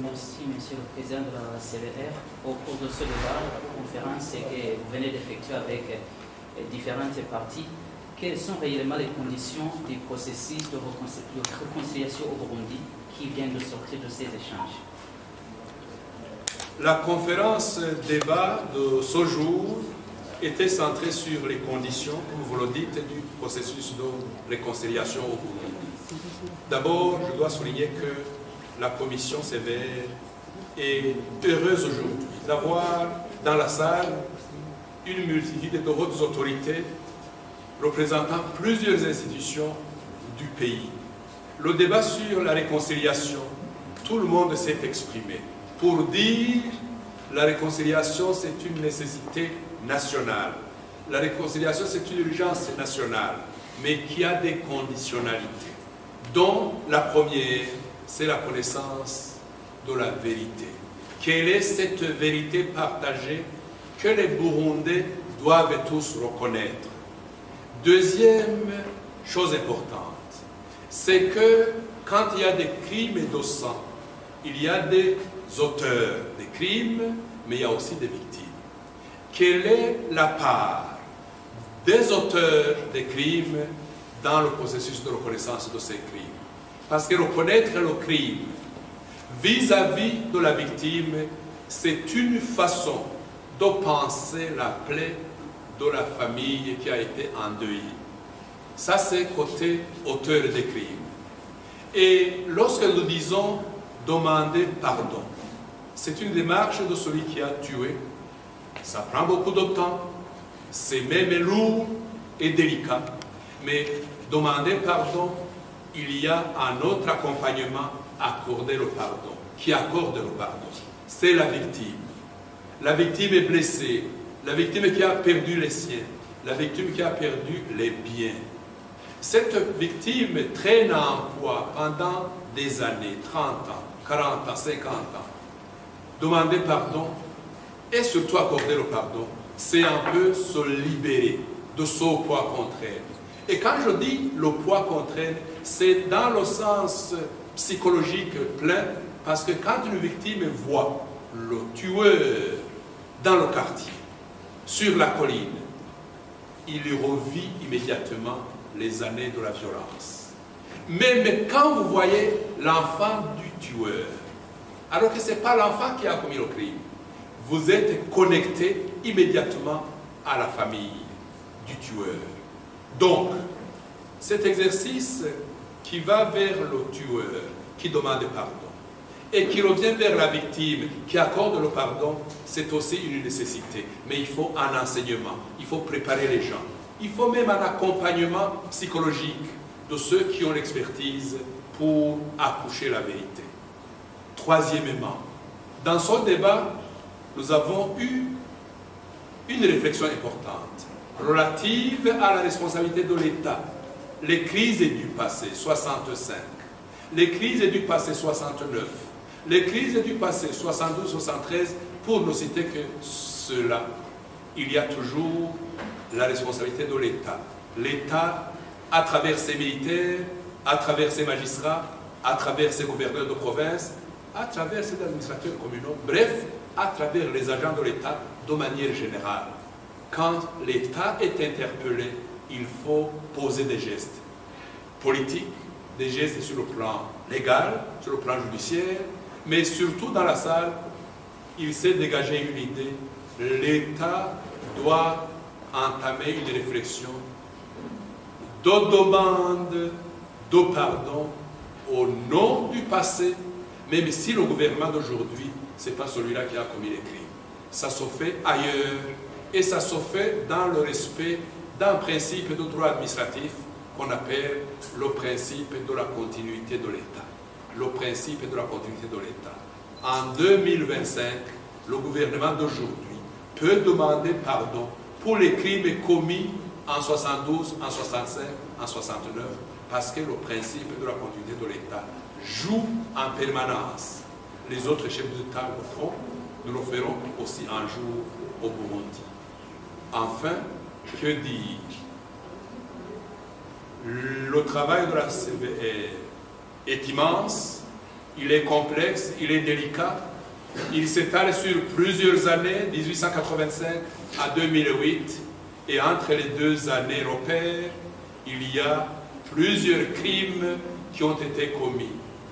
Merci, Monsieur le Président de la CVR. Au cours de ce débat, la conférence que vous venez d'effectuer avec différentes parties, quelles sont réellement les conditions du processus de réconciliation au Burundi qui vient de sortir de ces échanges? La conférence débat de ce jour était centrée sur les conditions, comme vous le dites, du processus de réconciliation au Burundi. D'abord, je dois souligner que la commission CVR est heureuse aujourd'hui d'avoir dans la salle une multitude de hautes autorités représentant plusieurs institutions du pays. Le débat sur la réconciliation, tout le monde s'est exprimé pour dire que la réconciliation c'est une nécessité nationale. La réconciliation c'est une urgence nationale, mais qui a des conditionnalités, dont la première, c'est la connaissance de la vérité. Quelle est cette vérité partagée que les Burundais doivent tous reconnaître? Deuxième chose importante, c'est que quand il y a des crimes de sang, il y a des auteurs des crimes, mais il y a aussi des victimes. Quelle est la part des auteurs des crimes dans le processus de reconnaissance de ces crimes? Parce que reconnaître le crime vis-à-vis de la victime, c'est une façon de penser la plaie de la famille qui a été endeuillée. Ça, c'est côté auteur des crimes. Et lorsque nous disons demander pardon, c'est une démarche de celui qui a tué. Ça prend beaucoup de temps, c'est même lourd et délicat. Mais demander pardon, il y a un autre accompagnement, accorder le pardon. Qui accorde le pardon? C'est la victime. La victime est blessée, la victime qui a perdu les siens, la victime qui a perdu les biens. Cette victime traîne en poids pendant des années, 30 ans, 40 ans, 50 ans. Demander pardon et surtout accorder le pardon, c'est un peu se libérer de ce poids contraire. Et quand je dis le poids contraire, c'est dans le sens psychologique plein, parce que quand une victime voit le tueur dans le quartier, sur la colline, il revit immédiatement les années de la violence. Mais quand vous voyez l'enfant du tueur, alors que ce n'est pas l'enfant qui a commis le crime, vous êtes connecté immédiatement à la famille du tueur. Donc, cet exercice qui va vers le tueur, qui demande pardon, et qui revient vers la victime, qui accorde le pardon, c'est aussi une nécessité. Mais il faut un enseignement, il faut préparer les gens. Il faut même un accompagnement psychologique de ceux qui ont l'expertise pour accoucher la vérité. Troisièmement, dans ce débat, nous avons eu une réflexion importante relative à la responsabilité de l'État. Les crises du passé, 65, les crises du passé, 69, les crises du passé, 72, 73, pour ne citer que cela, il y a toujours la responsabilité de l'État. L'État, à travers ses militaires, à travers ses magistrats, à travers ses gouverneurs de province, à travers ses administrateurs communaux, bref, à travers les agents de l'État de manière générale. Quand l'État est interpellé, il faut poser des gestes politiques, des gestes sur le plan légal, sur le plan judiciaire, mais surtout dans la salle, il s'est dégagé une idée. L'État doit entamer une réflexion de demande de pardon au nom du passé, même si le gouvernement d'aujourd'hui, ce n'est pas celui-là qui a commis les crimes. Ça se fait ailleurs et ça se fait dans le respect d'un principe de droit administratif qu'on appelle le principe de la continuité de l'État. Le principe de la continuité de l'État. En 2025, le gouvernement d'aujourd'hui peut demander pardon pour les crimes commis en 72, en 65, en 69, parce que le principe de la continuité de l'État joue en permanence. Les autres chefs d'État le feront, nous le ferons aussi un jour au Burundi. Enfin, que dire? Le travail de la CVR est immense, il est complexe, il est délicat. Il s'étale sur plusieurs années, 1885 à 2008. Et entre les deux années repères, il y a plusieurs crimes qui ont été commis.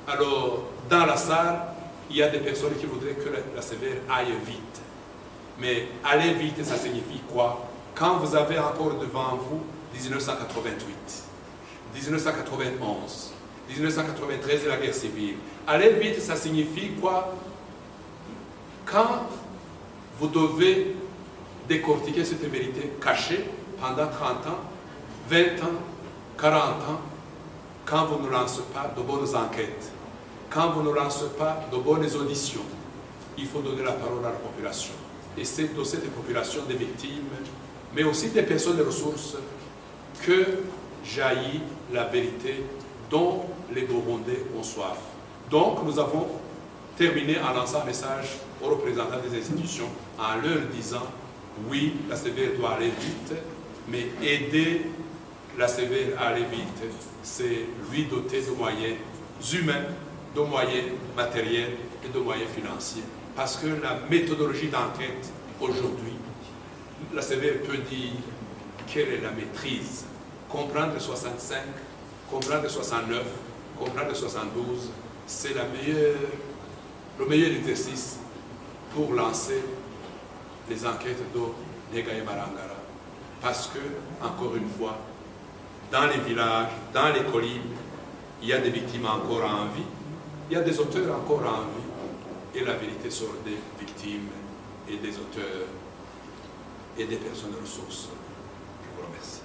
Alors, dans la salle, il y a des personnes qui voudraient que la CVR aille vite. Mais aller vite, ça signifie quoi? Quand vous avez encore devant vous 1988, 1991, 1993 et la guerre civile, aller vite, ça signifie quoi? Quand vous devez décortiquer cette vérité cachée pendant 30 ans, 20 ans, 40 ans, quand vous ne lancez pas de bonnes enquêtes, quand vous ne lancez pas de bonnes auditions, il faut donner la parole à la population. Et c'est de cette population des victimes, mais aussi des personnes de ressources, que jaillit la vérité dont les Burundais ont soif. Donc nous avons terminé en lançant un message aux représentants des institutions en leur disant oui, la CVR doit aller vite, mais aider la CVR à aller vite, c'est lui doter de moyens humains, de moyens matériels et de moyens financiers. Parce que la méthodologie d'enquête aujourd'hui, la CVR peut dire quelle est la maîtrise. Comprendre 65, comprendre 69, comprendre 72, c'est le meilleur exercice pour lancer les enquêtes de Nega et Marangara. Parce que, encore une fois, dans les villages, dans les collines, il y a des victimes encore en vie, il y a des auteurs encore en vie, et la vérité sort des victimes et des auteurs et des personnes de ressources. Je vous remercie.